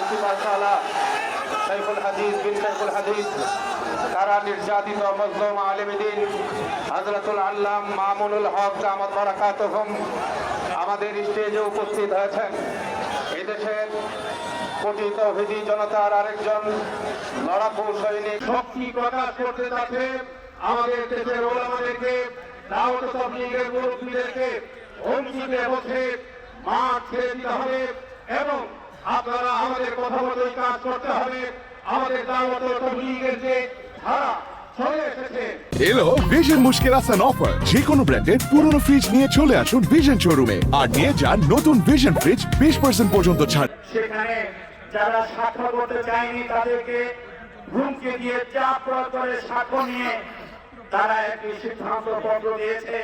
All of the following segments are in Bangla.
প্রিন্সিপাল শালা শাইখুল হাদিস বিন শাইখুল হাদিস, তারা নির্যাতিত মজলুম আলেমদ্বীন হযরতুল আল্লাম মামুনুল হক দামাত বারাকাতুহুম আমাদের স্টেজে উপস্থিত হয়েছেন। এদেশের কোটি তৌহিদি জনতার আরেকজন লড়াকু সৈনিক শক্তি প্রকাশ করতে যাচ্ছে। আমাদের দেশের ওলামাদেরকে, দাওয়াত তাবলীগের মুরব্বীদেরকে হুমকিতে বসে মাঠ ছেড়ে দিতে হবে এবং আপনারা আমাদের কথা মতোই কাজ করতে হবে। আমাদের দাওয়াত তাবলীগের যে ধারা চলে এসেছে, এলো ভিশন মুশকিল আসান অফার। যে কোনো ব্র্যান্ডের পুরনো ফ্রিজ নিয়ে চলে আসুন ভিশন শোরুমে আর নিয়ে যান নতুন ভিশন ফ্রিজ 20% পর্যন্ত ছাড়। সেখানে যারা স্বাক্ষর করতে চায়নি তাদেরকে হুমকি দিয়ে চাপ প্রয়োগ করে স্বাক্ষর নিয়ে তারা একটি সিদ্ধান্ত পত্র দিয়েছে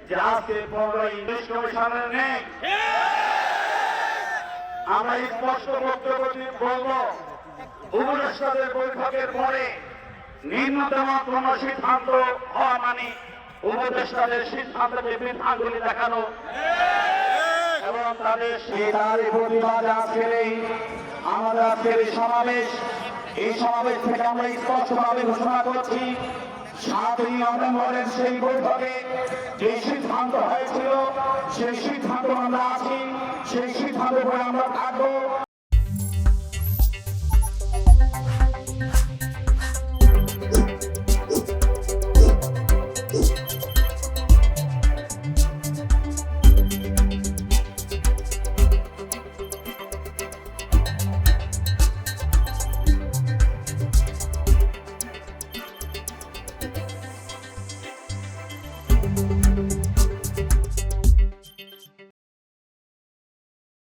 যে আজকে 15ই কমিশনের নেই। আমরা স্পষ্ট বক্তব্য বলবো, উপদেষ্টাদের বৈঠকের পরে নিম্নতম কোন সিদ্ধান্ত হওয়া মানে উপদেষ্টাদের সিদ্ধান্তকে বৃদ্ধাঙ্গুলি দেখানো এবং তাদের তারই প্রতিবাদে আজকের আমাদের সমাবেশ। এই সমাবেশ থেকে আমরা স্পষ্টভাবে ঘোষণা করছি 7ই নভেম্বরের সেই বৈঠকে যে সিদ্ধান্ত হয়েছিল সেই সিদ্ধান্ত আমরা আছি, সেই সিদ্ধান্ত করে আমরা থাকবো।